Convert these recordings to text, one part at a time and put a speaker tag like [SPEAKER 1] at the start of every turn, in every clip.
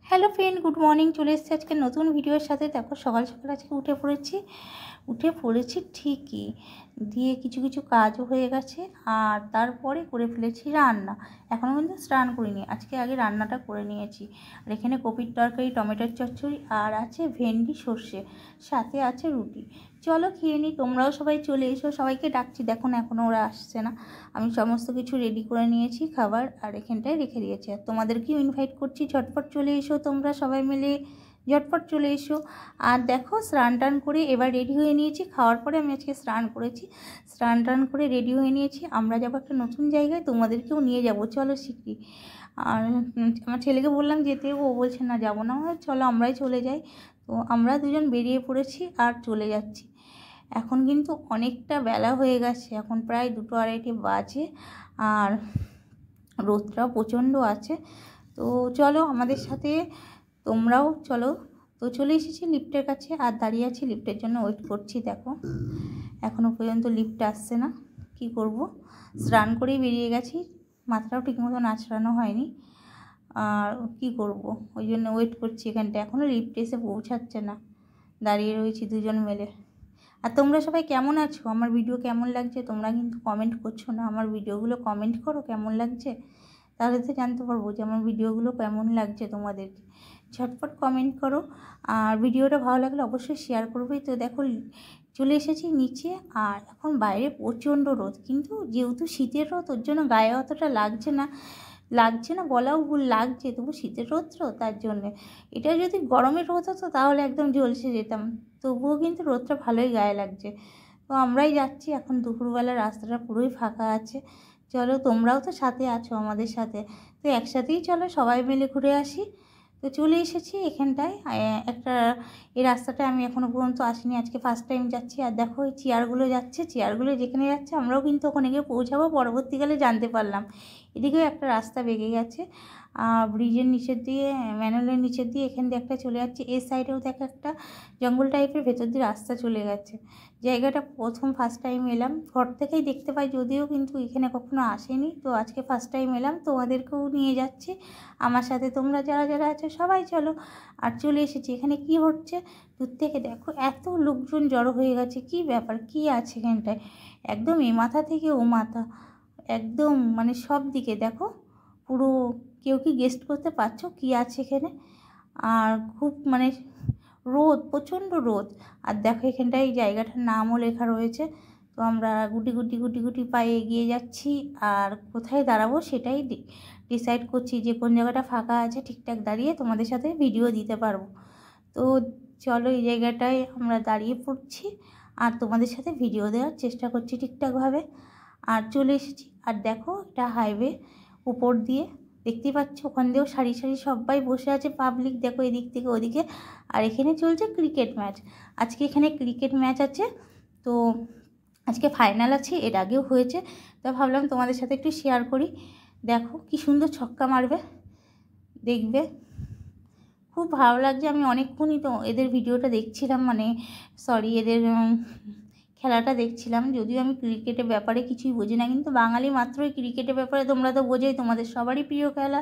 [SPEAKER 1] Hello friend, good morning. চলে এসেছি আজকে নতুন ভিডিওর সাথে। দেখো সকাল সকাল আজকে উঠে পড়েছি ঠিকই, দিয়ে কিছু কিছু কাজও হয়ে গেছে। আর তারপরে করে ফেলেছি রান্না। এখনও কিন্তু স্নান করিনি, আজকে আগে রান্নাটা করে নিয়েছি। আর এখানে কপির তরকারি, টমেটোর চচ্চড়ি, আর আছে ভেন্ডি সর্ষে, সাথে আছে রুটি। চলো খেয়ে নিই, তোমরাও সবাই চলে এসো। সবাইকে ডাকছি, দেখো না এখনও ওরা আসছে না। আমি সমস্ত কিছু রেডি করে নিয়েছি খাবার, আর এখানটায় রেখে দিয়েছি। আর তোমাদেরকেও ইনভাইট করছি, ঝটপট চলে এসো, তোমরা সবাই মিলে ঝটপট চলে এসো। আর দেখো স্নান টান করে এবার রেডি হয়ে নিয়েছি। খাওয়ার পরে আমি আজকে স্নান করেছি, স্নান টান করে রেডি হয়ে নিয়েছি। আমরা যাবো একটা নতুন জায়গায়, তোমাদেরকেও নিয়ে যাব, চলো শিগগিরি। আর আমার ছেলেকে বললাম যেতে, ও বলছে না যাবো না, চলো আমরাই চলে যাই। তো আমরা দুজন বেরিয়ে পড়েছি আর চলে যাচ্ছি। এখন কিন্তু অনেকটা বেলা হয়ে গেছে, এখন প্রায় 2-2:30 বাজে। আর রোদটাও প্রচণ্ড আছে। তো চলো আমাদের সাথে, তোমরাও চলো। তো চলে এসেছি লিফটের কাছে, আর দাঁড়িয়ে আছি, লিফটের জন্য ওয়েট করছি। দেখো এখনও পর্যন্ত লিফট আসছে না, কি করব। স্নান করেই বেরিয়ে গেছি, মাথাটাও ঠিকমতো আঁচড়ানো হয়নি। আর কি করব, ওই জন্য ওয়েট করছি এখানটা। এখনও লিফট এসে পৌঁছাচ্ছে না, দাঁড়িয়ে রয়েছি দুজন মিলে। আর তোমরা সবাই কেমন আছো? আমার ভিডিও কেমন লাগছে? তোমরা কিন্তু কমেন্ট করছো না। আমার ভিডিওগুলো কমেন্ট করো কেমন লাগছে, তাহলে তো জানতে পারবো যে আমার ভিডিওগুলো কেমন লাগছে তোমাদেরকে। ঝটপট কমেন্ট করো। আর ভিডিওটা ভালো লাগলে অবশ্যই শেয়ার করবেই। তো দেখো চলে এসেছি নিচে, আর এখন বাইরে প্রচণ্ড রোদ, কিন্তু যেহেতু শীতের রোদ ওর জন্য গায়ে অতটা লাগছে না বলাও ভুল, লাগছে, তবু শীতের রোদ তো তার জন্যে। এটা যদি গরমের রোদ হতো তাহলে একদম ঝলসে যেতাম, তবুও কিন্তু রোদটা ভালোই গায়ে লাগছে। তো আমরাই যাচ্ছি এখন, দুপুরবেলা রাস্তাটা পুরোই ফাঁকা আছে। চলো তোমরাও তো সাথে আছো আমাদের সাথে, তো একসাথেই চলো সবাই মিলে ঘুরে আসি। তো চলে এসেছি এখানটায় একটা, এই রাস্তাটায় আমি এখনও পর্যন্ত আসিনি, আজকে ফার্স্ট টাইম যাচ্ছি। আর দেখো এই চেয়ারগুলো যাচ্ছে, চেয়ারগুলো যেখানে যাচ্ছে আমরাও কিন্তু ওখানে গিয়ে পৌঁছাবো, পরবর্তীকালে জানতে পারলাম। এদিকেও একটা রাস্তা বেঁকে গেছে, ব্রিজের নিচের দিয়ে, ম্যানহোলের নিচের দিয়ে এখান দিয়ে একটা চলে যাচ্ছে। এই সাইডেও দেখো একটা জঙ্গল টাইপের ভেতর দিয়ে রাস্তা চলে গেছে। জায়গাটা ফার্স্ট টাইম এলাম, ঘর থেকেই দেখতে পাই, যদিও কিন্তু এখানে কখনো আসেনি। তো আজকে ফার্স্ট টাইম এলাম, তোমাদেরকেও নিয়ে যাচ্ছি আমার সাথে। তোমরা যারা যারা আছো সবাই চলো। আর চলে এসেছি এখানে, কি হচ্ছে দূর থেকে দেখো এত লোকজন জড়ো হয়ে গেছে, কি ব্যাপার, কি আছে এখানটায়। একদম এ মাথা থেকে ও মাথা, একদম মানে সব দিকে দেখো পুরো। কেউ কি গেস্ট করতে পারছো কি আছে এখানে? আর খুব মানে রোদ, প্রচণ্ড রোদ। আর দেখো এখানটায় এই জায়গাটার নামও লেখা রয়েছে। তো আমরা গুটি গুটি গুটি গুটি পায়ে এগিয়ে যাচ্ছি, আর কোথায় দাঁড়াবো সেটাই ডিসাইড করছি, যে কোন জায়গাটা ফাঁকা আছে ঠিকঠাক দাঁড়িয়ে তোমাদের সাথে ভিডিও দিতে পারবো। তো চলো এই জায়গাটায় আমরা দাঁড়িয়ে পড়ছি, আর তোমাদের সাথে ভিডিও দেওয়ার চেষ্টা করছি ঠিকঠাকভাবে। আর চলে এসেছি, আর দেখো এটা হাইওয়ে উপর দিয়ে, দেখতে পাচ্ছ ওখান দিয়েও সারি সারি সবাই বসে আছে পাবলিক, দেখো এদিক থেকে ওদিকে। আর এখানে চলছে ক্রিকেট ম্যাচ, আজকে এখানে ক্রিকেট ম্যাচ আছে। তো আজকে ফাইনাল আছে, এর আগেও হয়েছে, তো ভাবলাম তোমাদের সাথে একটু শেয়ার করি। দেখো কি সুন্দর ছক্কা মারবে, দেখবে খুব ভালো লাগছে। আমি অনেকক্ষণই তো এদের ভিডিওটা দেখছিলাম, মানে সরি এদের খেলাটা দেখছিলাম। যদিও আমি ক্রিকেটের ব্যাপারে কিছুই বুঝি না, কিন্তু বাঙালি মাত্রই ক্রিকেটের ব্যাপারে তোমরা তো বোঝোই, তোমাদের সবারই প্রিয় খেলা।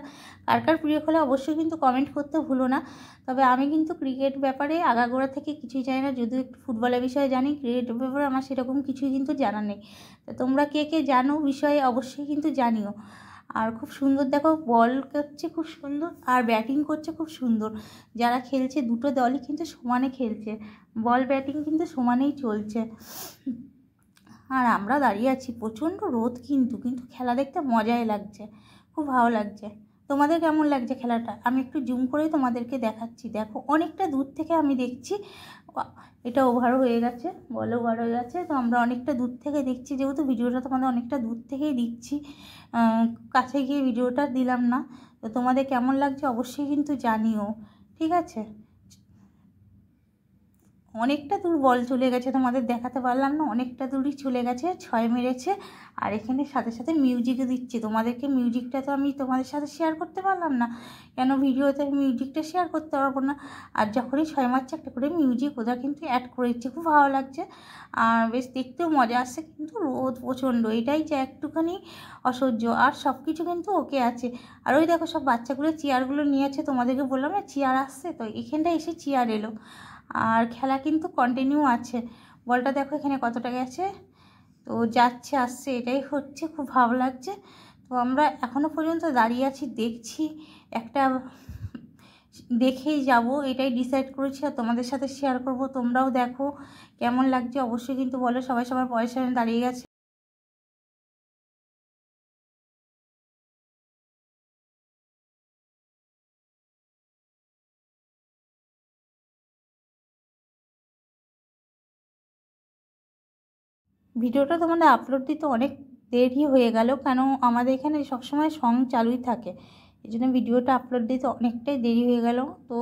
[SPEAKER 1] কার কার প্রিয় খেলা অবশ্যই কিন্তু কমেন্ট করতে ভুলো না। তবে আমি কিন্তু ক্রিকেট ব্যাপারে আগাগোড়া থেকে কিছুই জানি না, যদিও একটু ফুটবলের বিষয়ে জানি, ক্রিকেটের ব্যাপারে আমার সেরকম কিছুই কিন্তু জানা নেই। তো তোমরা কে কে জানো বিষয়ে অবশ্যই কিন্তু জানিও। আর খুব সুন্দর দেখো বল করছে খুব সুন্দর, আর ব্যাটিং করছে খুব সুন্দর। যারা খেলছে দুটো দলই কিন্তু সমানে খেলছে, বল ব্যাটিং কিন্তু সমানেই চলছে। আর আমরা দাঁড়িয়ে আছি, প্রচণ্ড রোদ, কিন্তু খেলা দেখতে মজাই লাগছে, খুব ভালো লাগছে। তোমাদের কেমন লাগছে খেলাটা? আমি একটু জুম করেই তোমাদেরকে দেখাচ্ছি। দেখো অনেকটা দূর থেকে আমি দেখছি, এটা ওভার হয়ে গেছে, বল ওভার হয়ে গেছে। তো আমরা অনেকটা দূর থেকে দেখছি, যেহেতু ভিডিওটা তোমাদের অনেকটা দূর থেকেই দিচ্ছি, কাছে গিয়ে ভিডিওটা দিলাম না। তো তোমাদের কেমন লাগছে অবশ্যই কিন্তু জানিও, ঠিক আছে? অনেকটা দূর বল চলে গেছে, তোমাদের দেখাতে পারলাম না, অনেকটা দূরই চলে গেছে, 6 মেরেছে। আর এখানে সাথে সাথে মিউজিকও দিচ্ছে, তোমাদেরকে মিউজিকটা তো আমি তোমাদের সাথে শেয়ার করতে পারলাম না, কেন ভিডিওতে মিউজিকটা শেয়ার করতে পারবো না। আর যখনই 6 মারছে একটা করে মিউজিক ওরা কিন্তু অ্যাড করে দিচ্ছে, খুব ভালো লাগছে আর বেশ দেখতেও মজা আসছে। কিন্তু রোদ প্রচণ্ড, এটাই যে একটুখানি অসহ্য, আর সব কিছু কিন্তু ওকে আছে। আর ওই দেখো সব বাচ্চাগুলো চেয়ারগুলো নিয়েছে, তোমাদেরকে বললাম না চেয়ার আসছে, তো এখানটা এসে চেয়ার এলো। আর খেলা কিন্তু কন্টিনিউ আছে। বলটা দেখো এখানে কতটা গেছে, তো যাচ্ছে আসছে, এটাই হচ্ছে, খুব ভালো লাগছে। তো আমরা এখনও পর্যন্ত দাঁড়িয়ে আছি, দেখছি, একটা দেখেই যাব এটাই ডিসাইড করেছি, আর তোমাদের সাথে শেয়ার করব। তোমরাও দেখো কেমন লাগছে অবশ্যই কিন্তু বলো। সবাই সবার পয়সায় দাঁড়িয়ে গেছে। ভিডিওটা তোমাদের আপলোড দিতে অনেক দেরি হয়ে গেল, কেন আমাদের এখানে সবসময় সং চালুই থাকে, এই জন্য ভিডিওটা আপলোড দিতে অনেকটাই দেরি হয়ে গেল। তো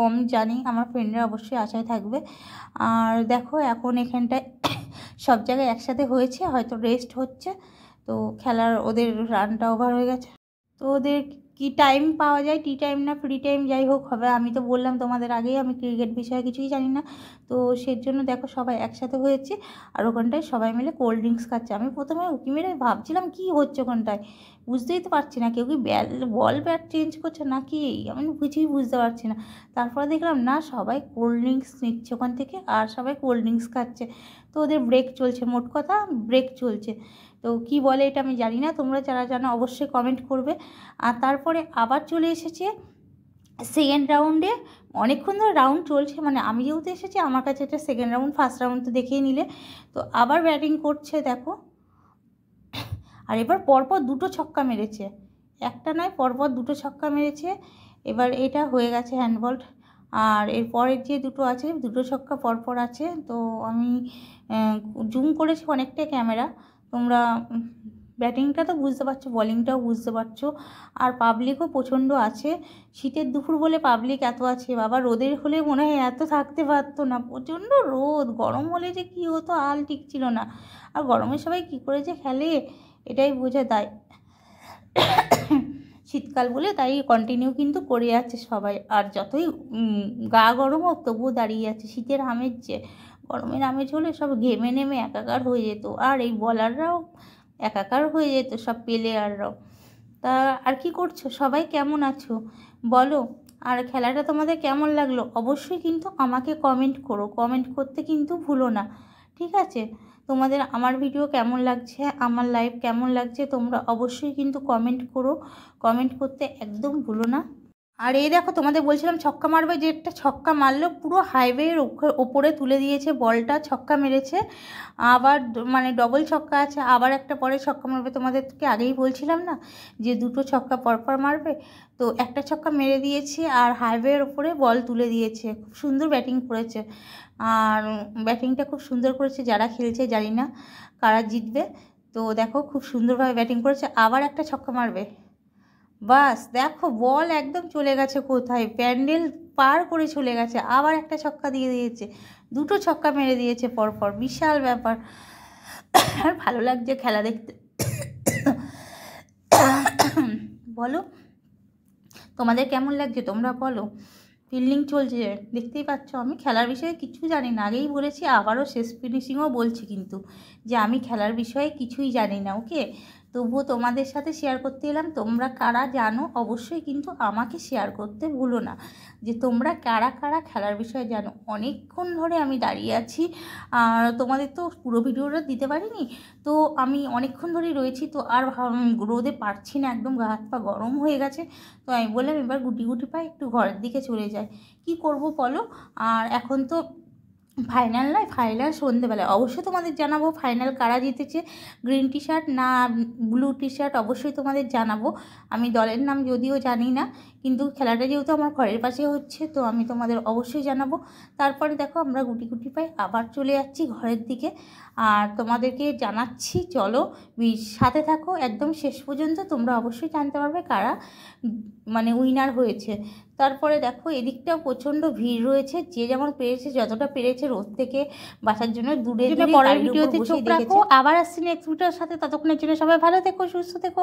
[SPEAKER 1] আমি জানি আমার ফ্রেন্ডরা অবশ্যই আশায় থাকবে। আর দেখো এখন এখানটায় সব জায়গায় একসাথে হয়েছে, হয়তো রেস্ট হচ্ছে, তো খেলার ওদের রানটা ওভার হয়ে গেছে। তো ওদের কি টাইম পাওয়া যায়, টি টাইম না ফ্রি টাইম যাই হোক হবে, আমি তো বললাম তোমাদের আগেই আমি ক্রিকেট বিষয়ে কিছুই জানি না। তো সেই জন্য দেখো সবাই একসাথে হয়েছে, আর ওখানটায় সবাই মিলে কোল্ড ড্রিঙ্কস খাচ্ছে। আমি প্রথমে উঁকি মেরে ভাবছিলাম কী হচ্ছে ওখানটায়, বুঝতেই তো পারছি না, কেউ কি বল ব্যাট চেঞ্জ করছে নাকি, আমি কিছুই বুঝতে পারছি না। তারপরে দেখলাম না, সবাই কোল্ড ড্রিঙ্কস নিচ্ছে ওখান থেকে, আর সবাই কোল্ড ড্রিঙ্কস খাচ্ছে। তো ওদের ব্রেক চলছে, মোট কথা ব্রেক চলছে। তো কি বলে এটা আমি জানি না, তোমরা যারা জানো অবশ্যই কমেন্ট করবে। আর তারপরে আবার চলে এসেছে সেকেন্ড রাউন্ডে। অনেকক্ষণ ধরে রাউন্ড চলছে, মানে আমি যেহেতু এসেছি আমার কাছে এটা সেকেন্ড রাউন্ড, ফার্স্ট রাউন্ড তো দেখেই নিলে। তো আবার ব্যাটিং করছে দেখো, আর এবার পরপর দুটো ছক্কা মেরেছে, একটা নয় পরপর দুটো ছক্কা মেরেছে। এবার এটা হয়ে গেছে হ্যান্ডবল। আর এরপরের যে দুটো আছে, দুটো ছক্কা পরপর আছে। তো আমি জুম করেছি অনেকটাই ক্যামেরা, তোমরা ব্যাটিংটা তো বুঝতে পারছো, বলিংটাও বুঝতে পারছো। আর পাবলিকও প্রচণ্ড আছে, শীতের দুপুর বলে পাবলিক এত আছে, বাবা রোদের হলে মনে হয় এত থাকতে পারতো না, প্রচণ্ড রোদ। গরম হলে যে কী হতো হাল ঠিক ছিল না। আর গরমে সবাই কী করে যে খেলে এটাই বোঝা দেয়। শীতকাল বলে তাই কন্টিনিউ কিন্তু করে যাচ্ছে সবাই, আর যতই গা গরম হোক তবুও দাঁড়িয়ে আছে। শীতের আমেজ যে, গরমের আমেজ হলে সব ঘেমে নেমে একাকার হয়ে যেত, আর এই বলাররাও একাকার হয়ে যেত, সব প্লেয়াররাও। তা আর কি করছো, সবাই কেমন আছো বলো, আর খেলাটা তোমাদের কেমন লাগলো অবশ্যই কিন্তু আমাকে কমেন্ট করো, কমেন্ট করতে কিন্তু ভুলো না, ঠিক আছে? তোমাদের আমার ভিডিও কেমন লাগছে, আমার লাইভ কেমন লাগছে, তোমরা অবশ্যই কিন্তু কমেন্ট করো, কমেন্ট করতে একদম ভুলো না। আর এই দেখো তোমাদের বলছিলাম ছক্কা মারবে, যে একটা ছক্কা মারলো পুরো হাইওয়ের ওপরে তুলে দিয়েছে বলটা, ছক্কা মেরেছে। আবার মানে ডবল ছক্কা আছে, আবার একটা পরে ছক্কা মারবে, তোমাদেরকে আগেই বলছিলাম না যে দুটো ছক্কা পরপর মারবে। তো একটা ছক্কা মেরে দিয়েছে আর হাইওয়ের ওপরে বল তুলে দিয়েছে, খুব সুন্দর ব্যাটিং করেছে। আর ব্যাটিংটা খুব সুন্দর করেছে, যারা খেলছে জানি না কারা জিতবে। তো দেখো খুব সুন্দরভাবে ব্যাটিং করেছে, আবার একটা ছক্কা মারবে, বাস দেখো বল একদম চলে গেছে কোথায়, প্যান্ডেল পার করে চলে গেছে, আবার একটা ছক্কা দিয়ে দিয়েছে, দুটো ছক্কা মেরে দিয়েছে পরপর, বিশাল ব্যাপার। আর ভালো লাগছে খেলা দেখতে। বলো তোমাদের কেমন লাগছে, তোমরা বলো। ফিল্ডিং চলছে দেখতেই পাচ্ছ, আমি খেলার বিষয়ে কিছু জানি না, আগেই বলেছি, আবারও শেষ ফিনিশিংও বলছি কিন্তু, যে আমি খেলার বিষয়ে কিছুই জানি না, ওকে? তবুও তোমাদের সাথে শেয়ার করতে এলাম। তোমরা কারা জানো অবশ্যই কিন্তু আমাকে শেয়ার করতে ভুলো না, যে তোমরা কারা কারা খেলার বিষয়ে জানো। অনেকক্ষণ ধরে আমি দাঁড়িয়ে আছি, আর তোমাদের তো পুরো ভিডিওটা দিতে পারিনি, তো আমি অনেকক্ষণ ধরেই রয়েছি, তো আর রোদে পারছি না, একদম গা হাত পা গরম হয়ে গেছে। তো আমি বললাম এবার গুটি গুটি পায়ে একটু ঘরের দিকে চলে যায়, কি করব বলো। আর এখন তো ফাইনাল নয়, ফাইনাল সন্ধেবেলায় অবশ্যই তোমাদের জানাবো ফাইনাল কারা জিতেছে, গ্রিন টি শার্ট না ব্লু টি শার্ট, অবশ্যই তোমাদের জানাবো। আমি দলের নাম যদিও জানি না, কিন্তু খেলাটা যেহেতু আমার ঘরের পাশে হচ্ছে, তো আমি তোমাদের অবশ্যই জানাবো। তারপরে দেখো আমরা গুটি গুটি পাই আবার চলে যাচ্ছি ঘরের দিকে, আর তোমাদেরকে জানাচ্ছি, চলো সাথে থাকো একদম শেষ পর্যন্ত, তোমরা অবশ্যই জানতে পারবে কারা মানে উইনার হয়েছে। তারপরে দেখো এদিকটাও প্রচণ্ড ভিড় রয়েছে, যে যেমন পেরেছে যতটা পেরেছে রোদ থেকে বাঁচার জন্য দূরে দূরে পরের ভিডিওতে চোখ রাখো। আবার আসছি নেক্সট ভিডিওর সাথে, ততক্ষণের জন্য সবাই ভালো থেকো, সুস্থ থেকো,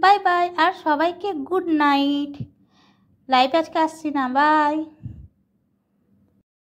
[SPEAKER 1] বাই বাই। আর সবাইকে গুড নাইট। লাইভ আজকে আসছি না, বাই।